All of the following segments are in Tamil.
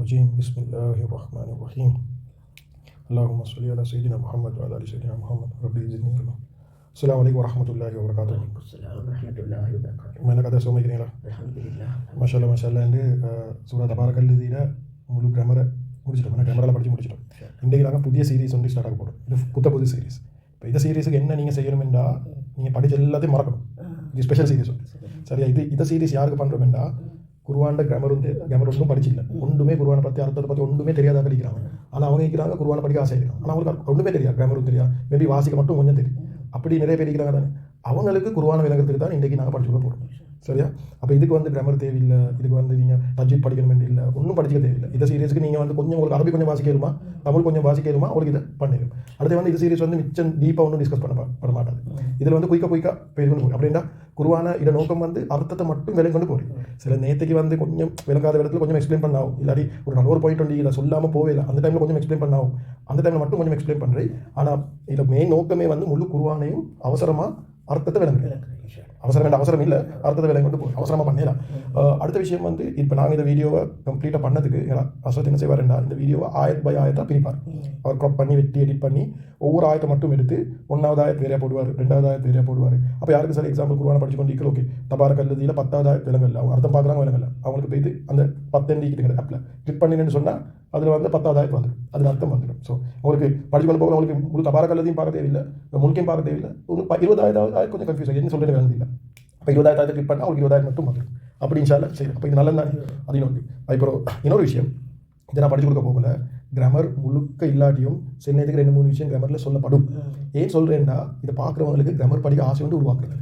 الرجيم بسم الله الرحمن الرحيم اللهم صل على سيدنا محمد وعلى ال سيدنا محمد ربي زدني علما. السلام عليكم ورحمة الله وبركاته. السلام ورحمة الله وبركاته. mana kata semua ini lah. Alhamdulillah. Masya Allah ini surah Tabarakalladzina முழு கிராமரை முடிச்சிட்டோம். நான் கிராமரெல்லாம் படித்து முடிச்சிட்டோம். இன்றைக்கு நாங்கள் புதிய சீரீஸ் ஒன்று ஸ்டார்ட் ஆக போகிறோம். இது புது சீரீஸ். இப்போ இந்த சீரீஸுக்கு என்ன நீங்கள் செய்யணுமெண்டா நீங்கள் படித்த எல்லாத்தையும் மறக்கணும். இது ஸ்பெஷல் சீரீஸ் சரியா. இந்த சீரீஸ் யாருக்கு பண்ணுறோமெண்டா குர்ஆன்ல கிராமர் ஒன்றும் படிச்சில்லை, ஒன்றுமே குர்ஆனை பற்றி அர்த்தத்தை பற்றி ஒன்றுமே தெரியாத படிக்கிறாங்க. ஆனால் அவங்க இருக்கிறாங்க குர்ஆனை படிக்க ஆசை இருக்கிறாங்க, ஆனால் அவங்களுக்கு ஒன்றுமே தெரியாது, கிராமரும் தெரியாது, மேபி வாசிக்க மட்டும் கொஞ்சம் தெரியும். அப்படி நிறைய பேர் இருக்கிறாங்க தானே. அவங்களுக்கு குர்ஆனை விளங்குறதுக்கு தான் இன்றைக்கி நாங்கள் படிச்சு போகிறோம் சரியா. அப்போ இதுக்கு கிராமர் தேவையில்லை, இதுக்கு நீங்கள் தஜ்வீத் படிக்கணும் வேண்டிய இல்லை, ஒன்றும் படிக்க தேவையில்லை. இந்த சீரீஸுக்கு நீங்கள் கொஞ்சம் உங்களுக்கு அரபி கொஞ்சம் வாசிக்கலுமா, தமிழ் கொஞ்சம் வாசிக்கலுமா, உங்களுக்கு இதை பண்ணிடும். அடுத்து இந்த சீரீஸ் மிச்சம் டீப்பாக ஒன்றும் டிஸ்கஸ் பண்ண மாட்டாது. இதில் குயிக்காக போயிருக்கணும் போகும். அப்படின்னா குர்ஆனை இதை நோக்கம் அர்த்தத்தை மட்டும் விலை கொண்டு போகிறேன். சில நேற்றுக்கு கொஞ்சம் விளங்காத இடத்துல கொஞ்சம் எக்ஸ்பிளைன் பண்ணாகும், இல்லாட்டி ஒரு நல்ல ஒரு பாயிண்ட் இதை சொல்லாமல் போவேல, அந்த டைமில் கொஞ்சம் எக்ஸ்பிளைன் பண்ணாகும், அந்த டைமில் மட்டும் கொஞ்சம் எக்ஸ்பிளைன் பண்ணுறேன். ஆனால் இதில் மெயின் நோக்கமே முழு குர்ஆனையும் அவசரமாக அர்த்தத்தை விளங்குறேன். அவசரம் இல்லை, அர்த்தத்தை விலை கொண்டு போகும், அவசரமாக பண்ணிடலாம். அடுத்த விஷயம் இப்போ நாங்கள் இந்த வீடியோவை கம்ப்ளீட்டாக பண்ணதுக்கு அசத் என்ன செய்வாருன்னா இந்த வீடியோவை ஆயத் பை ஆயத்தாக பிரிப்பார். அவர் க்ராப் பண்ணி வெட்டி எடிட் பண்ணி ஒவ்வொரு ஆயத்தை மட்டும் எடுத்து 1வது ஆயத் வேறையாக போடுவார், 2வது ஆயத் வேறையாக போடுவார். அப்போ யாருக்கு சார் எக்ஸாம்பிள் குர்ஆனை படிச்சு கொண்டு ஓகே தபாரக்கல்லதியில் 10வது ஆயத் விலங்கல்ல, அவங்க அர்த்தம் பார்க்குறாங்க விலங்கல்ல, அவங்களுக்கு போய்ட்டு அந்த 10 எண்ணிக்கிட்டு ஆப்பில் கிளிக் பண்ணின்னு சொன்னால் அதில் 10வது ஆயத் வந்துடும், அதில் அர்த்தம் வந்துடும். ஸோ உங்களுக்கு படிச்சு கொண்டு போக உங்களுக்கு முழு தபாரக்கல்லதையும் பார்க்க தேவையில்லை, முழுக்கையும் பார்க்க தேவையில்லை. ஒரு 20வது கொஞ்சம் கன்ஃபியூஸ் ஆகி என்ன சொல்கிறது வேண்டியதில்லை. அப்போ 20,000 கிளிக் பண்ணால் உங்களுக்கு 20,000 மட்டும் வந்துடும். அப்படி இன்ஷால்லா சரி. அப்போ இது நல்லது தானே. அது இன்னொரு விஷயம், இதை நான் படிச்சு கொடுக்க போகல, கிராமர் முழுக்க இல்லாட்டியும் சில நேரத்துக்கு 2-3 விஷயம் கிராமரில் சொல்லப்படும். ஏன் சொல்கிறேன்னா இதை பார்க்குறவங்களுக்கு கிராமர் படிக்க ஆசை உருவாக்குறது.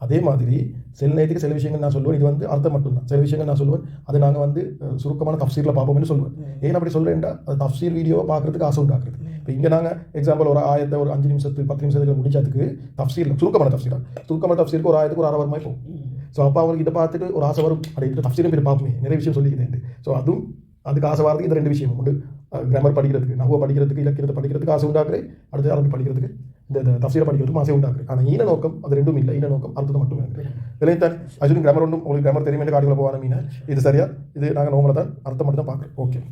அதே மாதிரி சில நேரத்துக்கு சில விஷயங்கள் நான் சொல்லுவேன், இது அர்த்தம் மட்டும்தான். சில விஷயங்கள் நான் சொல்லுவேன், அதை நாங்கள் சுருக்கமான தஃப்சீரில் பார்ப்போம்னு சொல்லுவேன். ஏன் அப்படி சொல்கிறேன்டா அது தஃப்சீர் வீடியோவை பார்க்குறதுக்கு ஆசை உண்டாக்குறது. இப்போ இங்கே நாங்கள் எக்ஸாம்பிள் ஒரு ஆயத்தை ஒரு 5 நிமிஷத்துக்கு 10 நிமிஷத்துக்கு முடிச்சதுக்கு தஃப்சீரில் சுருக்கமான தஃப்சீருக்கு ஒரு ஆயத்துக்கு ஒரு 1/2 வருமாய் போகும். ஸோ அப்போ அவங்களுக்கு இதை பார்த்துட்டு ஒரு ஆசை வரும், அப்படி இந்த தஃப்சீரும் பேர் பார்ப்போமே நிறைய விஷயம் சொல்லிக்கிட்டேன். ஸோ அதுக்கு ஆசை வரதுக்கு இந்த 2 விஷயம் உண்டு. கிராமர் படிக்கிறதுக்கு, நஹ்வ படிக்கிறதுக்கு, இலக்கியத்தை படிக்கிறதுக்கு ஆசை உண்டாக்குறேன். அடுத்து அரபி படிக்கிறதுக்கு, இந்த தஃப்சீரை படிக்கிறதுக்கு ஆசை உண்டாக்குறேன். ஆனால் ஈன நோக்கம் அது ரெண்டும் இல்லை. ஈன நோக்கம் அர்த்தத்தை மட்டும் இருக்குது. இல்லைத்தான் ஆக்சுவலி கிராமர் ஒன்றும் உங்களுக்கு கிராமர் தெரியும் என்று காடுகளை போவான மீன் இது சரியா. இது நாங்கள் நோங்களை தான் அர்த்தம் மட்டும் தான் பார்க்குறோம். ஓகே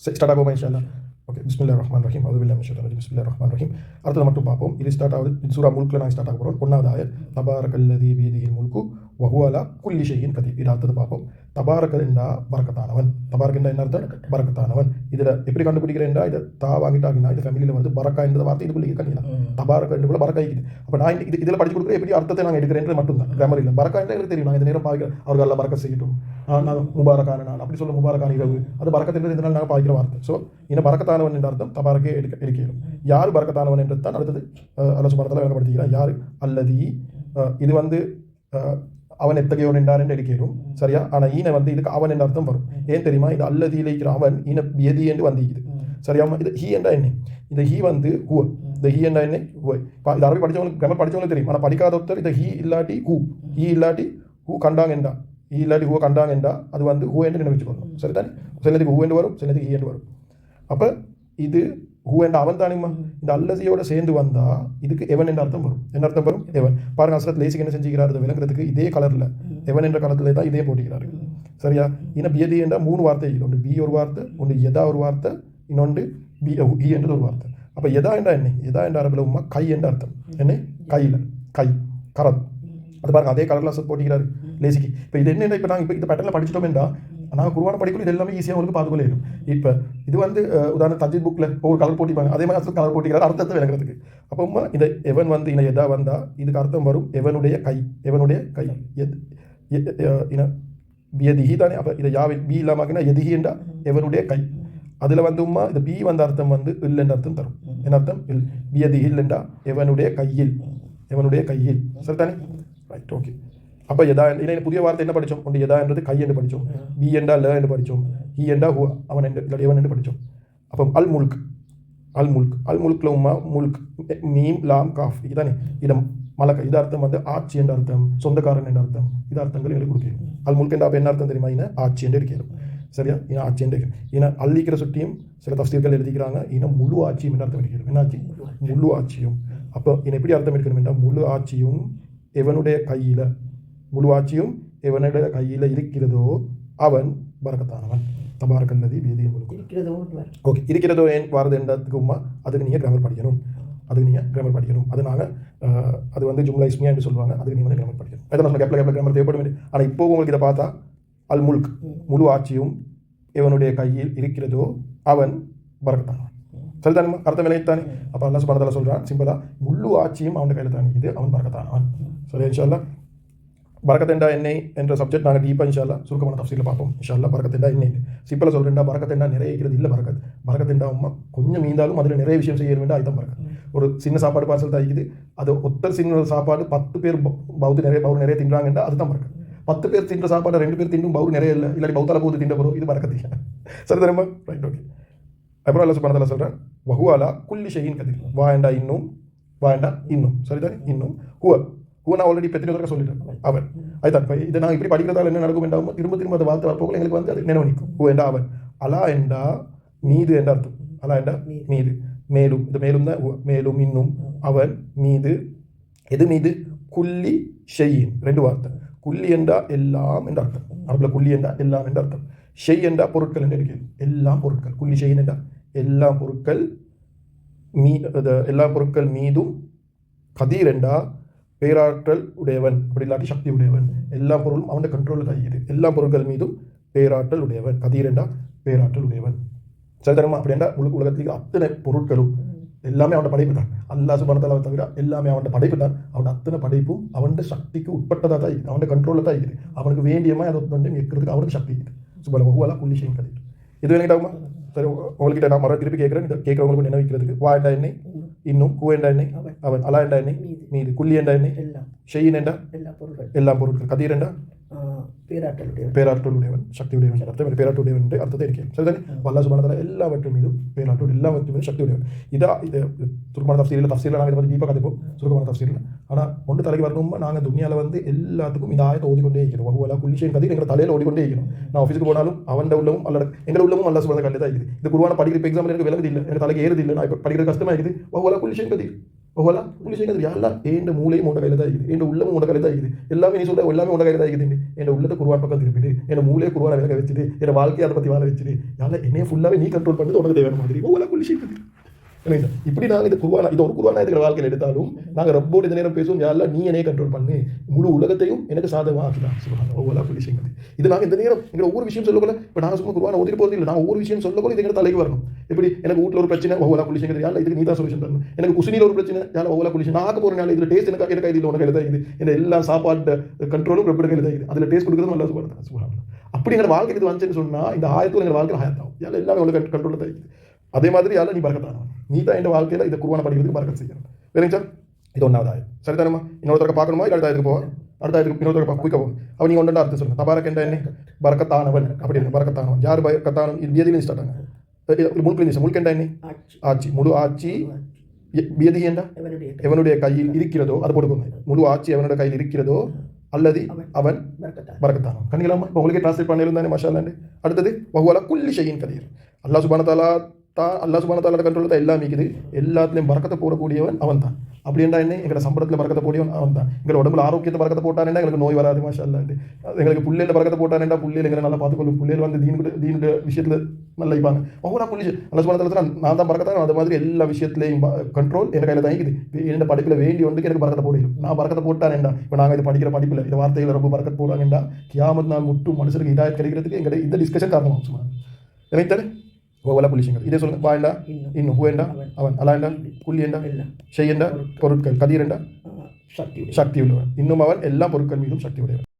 ஸ்டார்ட் ஆகும் இன்ஷா அல்லாஹ். ஓகே பிஸ்மில்லாஹிர் ரஹ்மானிர் ரஹீம் அஊது பில்லாஹி மினஷ் ஷைத்தானிர் ரஜீம் பிஸ்மில்லாஹிர் ரஹ்மானிர் ரஹீம். அடுத்தது மட்டும் பார்ப்போம். இது ஸ்டார்ட் ஆகுது, இது சூரா முல்க்ல நாங்கள் ஸ்டார்ட் ஆக போகிறோம். 1வது ஆயத் தபாரக்கல்லதி பியதிஹில் முல்கு வஹுவ அலா குல்லி ஷைஇன் கதீர். இது அடுத்தது பார்ப்போம். தபாரக என்றா பரக்கத்தானவன். தபாரக் என்றா என்ன அர்த்தம்? பரக்கத்தானவன். இதில் எப்படி கண்டுபிடிக்கிறேன்டா இதை தா வாங்கிட்டாங்கன்னா இது ஃபேமிலியில் பரக்கா என்ற வார்த்தை இதுக்குள்ளே இருக்கீங்களா, தபாரக என்று கூட பரக்கா இருக்குது. அப்போ நான் இதில் படிச்சு கொடுக்குற எப்படி அர்த்தத்தை நாங்கள் எடுக்கிறேன்றது மட்டும்தான். கிராமர் இல்லை. பரக்கா என்றால் எனக்கு தெரியும், நான் இந்த நேரம் பாய்க்கிறேன் அவர்கள் எல்லாம் பரக்க செய்யட்டும், நான் முபாரக்கான நான் அப்படி சொல்ல முபாரக்கான இரவு, அது பரக்கத்தின்றது இதனால் நாங்கள் பாய்க்கிற வார்த்தை. ஸோ இன்னும் பரக்கத்தானவன் என்ற அர்த்தம் தபாரக்கே எடுக்கணும். யார் பரக்கத்தானவன் என்றது தான் அடுத்தது அல்லாஹ் சுப்ஹானஹு வ தஆலா விளங்கப்படுத்துகிறார். யார் அல்லதி, இது அவன் எத்தகையவன் என்றார் என்று எடுக்கணும் சரியா. ஆனால் ஈன இதுக்கு அவன் என்ற அர்த்தம் வரும். ஏன் தெரியுமா, இது அல்லதியில் இருக்கிற அவன் ஈன எதி என்று வந்திக்குது சரியா. இது ஹீ என்றா என்ன, இந்த ஹீ ஹூ, இந்த ஹீ என்றா என்ன ஹூ. இது அரபி படித்தவங்களுக்கு கிராமர் படித்தவங்களுக்கு தெரியும். ஆனால் படிக்காத ஒருத்தர் இந்த ஹீ இல்லாட்டி ஹூ, ஹீ இல்லாட்டி ஹூ கண்டாங்க என்றா, ஹீ இல்லாட்டி ஹூ கண்டாங்க என்றா அது ஹூ என்று நினைச்சுக்கணும் சரிதானே. சில நேரத்துக்கு ஹூ என்று வரும், சில நேரத்துக்கு ஹீ என்று வரும். அப்போ இது ஹூ என்ற அவன் தானுமா. இந்த அல்லதியோட சேர்ந்து வந்தால் இதுக்கு எவன் என்ற அர்த்தம் வரும். என்ன அர்த்தம் வரும்? எவன். பாருங்க ஹஸ்ரத் லேசிக் என்ன செஞ்சுக்கிறார், அதை விளங்குறதுக்கு இதே கலரில் எவன் என்ற கலத்தில் தான் இதே போட்டிக்கிறாரு சரியா. இன்னும் பியதி என்றால் 3 வார்த்தை, ஒன்று பி ஒரு வார்த்தை, ஒன்று எதா ஒரு வார்த்தை, இன்னொன்று பி இ என்றது ஒரு வார்த்தை. அப்போ எதா என்றா என்ன, எதா என்ற அரபில் உமா கை என்ற அர்த்தம். என்ன கையில், கை கரம். அது பாருங்க அதே கலரில் ஹஸ்ரத் போட்டிக்கிறாரு லேசிக்கு. இப்போ இது என்ன, இப்போ நாங்கள் இப்போ இந்த பேட்டர்னில் படிச்சிட்டோம் என்றால் நாங்கள் குர்ஆனை படிக்கணும், இது எல்லாமே ஈஸியாக உங்களுக்கு பார்த்துக்கொள்ளே இருக்கும். இப்போ இது உதாரண தஜ்வீத் புக்கில் ஒவ்வொரு கலர் போட்டிப்பாங்க, அதே மாதிரி அர்த்தம் கலர் போட்டிக்கிறார் அர்த்தத்தை விளங்குறதுக்கு. அப்போ இந்த எவன் இந்த எதா வந்தால் இதுக்கு அர்த்தம் வரும் எவனுடைய கை, எவனுடைய கை பியதிஹி தானே. அப்போ இதை யாவின் பி இல்லாமக்கினா எதிஹி என்றா எவனுடைய கை. அதில் இது பி அர்த்தம் இல் என்ற அர்த்தம் தரும். என்ன அர்த்தம்? இல். பியதிஹி இல்லைண்டா எவனுடைய கையில், எவனுடைய கையில் சரிதானே. Right okay. அப்போ எதா இல்லை புதிய வார்த்தை என்ன படித்தோம், ஒன்று எதா என்றது கை என்று படித்தோம், பி என்றா ல என்று படித்தோம், ஹி என்றா ஹூ அவன் என்று இல்லை எவன் என்று படித்தோம். அப்போ அல் முல்க், அல் முல்க், அல் முல்க்ல முல்க் மீம் லாம் காஃப் இதுதானே. இடம் மலக்க இது அர்த்தம் ஆட்சி என்ற அர்த்தம், சொந்தக்காரன் என்ற அர்த்தம். இது அர்த்தங்கள் எங்களுக்கு கொடுக்கணும். அல் முல்க் என்ற என்ன அர்த்தம் தெரியுமா, இன்னும் ஆட்சி என்று இருக்கிறோம் சரியா. இன்னும் ஆட்சி என்று இருக்கிறோம். ஏன்னா அள்ளிக்கிற சுட்டியும் சில தஃப்சீர்கள் எழுதிக்கிறாங்க, இன்னும் முழு ஆட்சியும் என்ற அர்த்தம் எடுக்கிறோம். என்ன ஆட்சி? முழு ஆட்சியும். அப்போ இன்னும் எப்படி அர்த்தம் எடுக்கணும் என்றால் முழு ஆட்சியும் எவனுடைய கையில், முழு ஆட்சியும் எவனுடைய கையில் இருக்கிறதோ அவன் பரக்கத்தானவன் தபாரக்கல்லதி பியதிஹில் முல்க். இருக்கிறதோ ஓகே, இருக்கிறதோ ஏன் வாரது என்றதுக்கு உம்மா அதுக்கு நீங்கள் கிராமர் படிக்கணும். அதுக்கு நீங்கள் கிராமர் படிக்கணும். அது நாங்கள் அது வந்து ஜும்லா இஸ்மியா என்று சொல்லுவாங்க. அதுக்கு நீங்கள் வந்து கிராமர் படிக்கணும். அதான் நம்ம கேப்ல கிராமர் தேவைப்படும். ஆனால் இப்போ உங்களுக்கு இதை பார்த்தா அல் முல்க் முழு ஆட்சியும் எவனுடைய கையில் இருக்கிறதோ அவன் பரக்கத்தான். சரிதானே? அர்த்தம் விளைத்தானே. அப்போ அல்லாஹ் சுப்ஹானஹு வ தஆலா சொல்கிறான் சிம்பிளா, முழு ஆட்சியும் அவன் கையில் தான் இது, அவன் பரக்கத்தானவன். சரி, இன்ஷா அல்லாஹ் பரக்கத்தெண்டா என்னை என்ற சப்ஜெக்ட் நாங்கள் டீப்பாக இன்ஷா அல்லாஹ் சுருக்கமான தஃப்சீரில் பார்ப்போம். இன்ஷா அல்லாஹ் பரக்கத்தெண்டா என்ன சிம்பிளாக சொல்கிறேன்டா, பரக்கத்தெண்டா நிறைய இருக்கிறது இல்லை. பரக்கத்தெண்டா அம்மா கொஞ்சம் மீந்தாலும் அதில் நிறைய விஷயம் செய்ய வேண்டாம். அதுதான் பரக்கத். ஒரு சின்ன சாப்பாடு பார்சல் தான் இருக்குது, அது ஒத்தர் சின்ன சாப்பாடு 10 பேர் பவுத்து நிறைய தின்றாங்கண்டா அதுதான் பரக்கத். 10 பேர் தின்ற சாப்பாடு 2 பேர் தின்னும் பவுர் நிறைய இல்லை, இல்லாட்டி பௌத்தால போது தின்ற போகிறோம், இது பரக்கத்து. சரி தரமா? Right, okay. அப்புறம் அல்லாஹ் சுப்ஹானஹு வ தஆலா சொல்கிறான் வஹுவ அலா குல்லி ஷைஇன் கதீர். வாண்டா இன்னும் சரிதானே? இன்னும் ஹுவ நான் ஆல்ரெடி பெற்றினதாக சொல்லிட்டேன். அவன் அதுதான். இப்போ இதை நான் இப்படி படிக்கிறதால என்ன நடக்கும் என்றால் திரும்ப அந்த வார்த்தை வரப்போக எங்களுக்கு வந்து அது நினைவு நிற்கும். ஹுவ என்றா அவன், அலா என்றா மீது என்ற அர்த்தம். அலா என்றா மீது, மேலும், இது மேலும் தான். மேலும், இன்னும், அவன் மீது, எது மீது? குல்லி ஷைஇன், 2 வார்த்தை. குல்லி என்றா எல்லாம் என்ற அர்த்தம். அரபில் குல்லி என்றா எல்லாம் என்ற அர்த்தம். ஷெய் என்றா பொருட்கள் என்று இருக்கிறது. எல்லாம் பொருட்கள். குல்லி ஷெயின் என்றா எல்லாம் பொருட்கள், எல்லா பொருட்கள் மீதும். கதீர் என்றா பேராற்றல் உடையவன், அப்படி இல்லாட்டி சக்தி உடையவன். எல்லா பொருளும் அவன் கண்ட்ரோலில் தான் இருக்குது. எல்லா பொருட்கள் மீதும் பேராற்றல் உடையவன். கதீர் என்றா பேராற்றல் உடையவன். சரிதரமா? அப்படி என்றா முழு உலகத்துக்கு அத்தனை பொருட்களும் எல்லாமே அவனோட படைப்பு தான். அல்லாஹ் சுப்ஹானஹு வ தஆலா தவிர எல்லாமே அவனோட படைப்பு தான். அவனோட அத்தனை படைப்பும் அவனோட சக்திக்கு உட்பட்டதாக தான் இருக்குது. அவனோட கண்ட்ரோலில் தான் இருக்குது. அவனுக்கு வேண்டியமாக அதை வந்து எக்கிறதுக்கு அவனுக்கு சக்தி இருக்குது. சுப்ஹானஹு வ தஆலா குல்லி ஷைஇன் கதீர். இது வேணுட்டாகுமா? சரி, உங்கள்கிட்ட நான் மரம் திருப்பி கேட்குறேன். கேட்குறவங்களுக்கு நினைவிக்கிறதுக்கு வா என்றா என்னை, இன்னும், ஹுவ என்றா என்னை, அவன், அலா என்றா என்னை, மீது, குல்லி என்றா என்னை, ஷெயின் என்றா எல்லா பொருட்கள், கதீர் என்றா பேராற்றலுடையவன், சக்தி உடையவன் அர்த்தம். பேராற்றுடையவன் என்று அர்த்தத்தை இருக்கிறேன். சரிதானே? அல்லாஹ் சுப்ஹானஹு வ தஆலா எல்லாவற்றும் மீதும் பேராற்றல், எல்லாவற்றும் மீதும் சக்தி உடையவன். இது சுருக்கமான தஃப்சீரில் நாங்கள் இதை பற்றி டீப்பாக கதைப்போம். சுருக்கமான தஃப்சீரில் ஆனால் ஒன்று தலைக்கு வரணுமா, நாங்கள் துனியாவில் வந்து எல்லாத்துக்கும் இந்த ஆயத்தை ஓதிக்கொண்டே இருக்கிறோம். வஹுவ அலா குல்லி ஷைஇன் கதீர் எங்களை தலையில் ஓடிக்கொண்டே இருக்கிறோம். நான் ஆஃபீஸுக்கு போனாலும் அவன் உள்ளமும் அல்ல எங்கள் உள்ளமும் அல்லாஹ் சுப்ஹானஹு வ தஆலா தான் இருக்குது. இது குர்ஆன் படிக்கிற எக்ஸாம்பிள் எனக்கு விளங்குது இல்லை, எனக்கு தலைக்கு ஏறுது இல்லை, நான் இப்போ படிக்கிற கஷ்டமாக இருக்குது. வஹுவ அலா குல்லி ஷைஇன் கதீர், வஹுவ அலா குல்லி ஷைஇன் கதீர். யாரெல்லாம் என் மூளையும் உண்ட கையில் தான் இருக்குது, என் உள்ளமும் உண்ட கையில் தான் இருக்குது. எல்லாமே நீ சொல்ல எல்லாமே உண்ட கையில் தான் இருக்குது. என் உள்ளத்தை குர்ஆன் பக்கம் திருப்பிட்டு என் மூளையை குர்ஆனை விலக வச்சுட்டு என் வாழ்க்கையை அதை பற்றி வாழ வச்சுட்டு யாரெல்லாம் என்னைய ஃபுல்லாகவே நீ கண்ட்ரோல் பண்ணி உனக்கு தேவையான மாதிரி வஹுவ அலா குல்லி ஷைஇன் கதீர். இப்படி நாங்கள் இது குர்ஆன், இது ஒரு குர்ஆனா இருக்கிற வாழ்க்கையில் எடுத்தாலும் நாங்கள் ரப்போடு இந்த நேரம் பேசுவோம், யாரெல்லாம் நீ என்னைய கண்ட்ரோல் பண்ணு, முழு உலகத்தையும் எனக்கு சாதகமாக ஆக்கிதான். சுப்ஹானல்லாஹ், வஹுவ அலா குல்லி ஷைஇன் கதீர். இது நாங்கள் இந்த நேரம் எங்களை ஒவ்வொரு விஷயம் சொல்லக்கூட, இப்போ நாங்கள் சும்மா குர்ஆனை ஓதிட்டு போகிறது இல்லை, நான் ஒவ்வொரு விஷயம் சொல்லக்கூட இது எங்கள் தலைக்கு வரணும். எப்படி எனக்கு வீட்டில் ஒரு பிரச்சனை, வஹுவ அலா குல்லி ஷைஇன் கதீர், யாரெல்லாம் இதுக்கு நீ தான் சொல்யூஷன் தரணும். எனக்கு குசினியில் ஒரு பிரச்சனை, யாரெல்லாம் வஹுவ அலா குல்லி ஷைஇன், நான் ஆக்க போகிறேன் இதில் டேஸ்ட் எனக்கு இதில் உனக்கு எழுதா இருக்குது. என்ன எல்லா சாப்பாட்டு கண்ட்ரோலும் ரப்போடு கையில் தான் இருக்குது. அதில் டேஸ்ட் கொடுக்குறது நல்லா சுப்ஹானல்லாஹ். சுப்ஹானல்லாஹ், அப்படி எங்கள் வாழ்க்கை இது வந்துச்சுன்னு சொன்னால் இந்த ஆயத்தில் எங்கள் வாழ்க்கையில் ஹயாத்தாகும். யாரும் எல்லாமே உனக்கு கண்ட்ரோலில் தான் இருக்குது. அதே மாதிரி யாரும் நீ பரக்கத்தானவன், நீ தான் என் வாழ்க்கையில் இதை குர்ஆனை படிக்கிறதுக்கு பரக்கத் செய்யணும். வேறுங்க சார், இது 1வது ஆயம். சரிதானமா? இன்னொருத்தருக்கு பார்க்கணுமா இல்லை அடுத்த ஆயத்துக்கு போவோம்? அடுத்த ஆயத்துக்கு இன்னொருத்தருக்கு குயிக்க போவோம். அவன் நீங்கள் ஒன்றா அர்த்தம் சொல்லுங்கள். தபாரக் என்ற என்ன? பரக்கத்தானவன். அப்படி இல்லை, பரக்கத்தானவன். யார் பரக்கத்தானவன்? இது பியதிஹி ஸ்டார்ட் ஆகும். முல்க் என்ற என்ன? ஆட்சி. முழு ஆட்சி. பியதிஹி என்றா எவனுடைய கையில் இருக்கிறதோ அது போட்டுக்கோங்க. முழு ஆட்சி எவனுடைய கையில் இருக்கிறதோ அல்லது அவன் பரக்கத்தானவன். கண்ணிகளாமா? இப்போ உங்களுக்கே டிரான்ஸ்லேட் பண்ணியிருந்தானே மாஷா அல்லாஹ். அடுத்தது வஹுவ அலா குல்லி ஷைஇன் கதீர். அல்லாஹ் சுப்ஹானஹு வ தஆலா அல்லாஹ் சுப்ஹானஹு வ தஆலா கண்ட்ரோலில் தான் எல்லாம் இருக்குது. எல்லாத்துலேயும் பரக்கத்தை போடக்கூடியவன் அவன் தான். அப்படி என்றா என்ன? எங்களோட சம்பளத்தில் பரக்கத்தை போடியவன் அவன் தான். எங்களோட உடம்புல ஆரோக்கியத்தை பரக்கத்தை போட்டானேன்னா எங்களுக்கு நோய் வராது மாஷா அல்லாஹ். எங்களுக்கு புள்ளையில் பரக்கத்தை போட்டானேன்னா புள்ளையில் எங்களை நல்லா பார்த்துக்கொள்ளும். புள்ளையில் வந்து தீனுடைய விஷயத்தில் நல்லா இருப்பாங்க. ஒவ்வொரு புள்ளி அல்லாஹ் சுப்ஹானஹு வ தஆலா நான் தான் பரக்கத்தான். அது மாதிரி எல்லா விஷயத்துலையும் கண்ட்ரோல் என் கையில் தான் இருக்குது. என்னோட படிப்பில் வேண்டிய ஒன்றுக்கு எனக்கு பரக்கத்தை போடிடும். நான் பரக்கத்தை போட்டானேண்டா இப்போ நாங்கள் இது படிக்கிற படிப்பில் இந்த வார்த்தையில் ரொம்ப பரக்கத் போடுறாங்கண்டா கியாமத் நாள் முட்டும் மனுஷருக்கு ஹிதாயத் கிடைக்கிறதுக்கு எங்களுடைய இந்த டிஸ்கஷன் காரணம். சும்மா எனக்கு தானே வஹுவ அலா குல்லி ஷைஇன். இதே சொல்லுங்கள். வா என்றா இன்னும், ஹுவ என்றா அவன், அலா என்றா குல்லி என்றா ஷை என்றா பொருட்கள், கதீர் என்றா சக்தி உள்ளவன், இன்னும் அவன் எல்லா பொருட்கள் மீதும் சக்தி உடையவன்.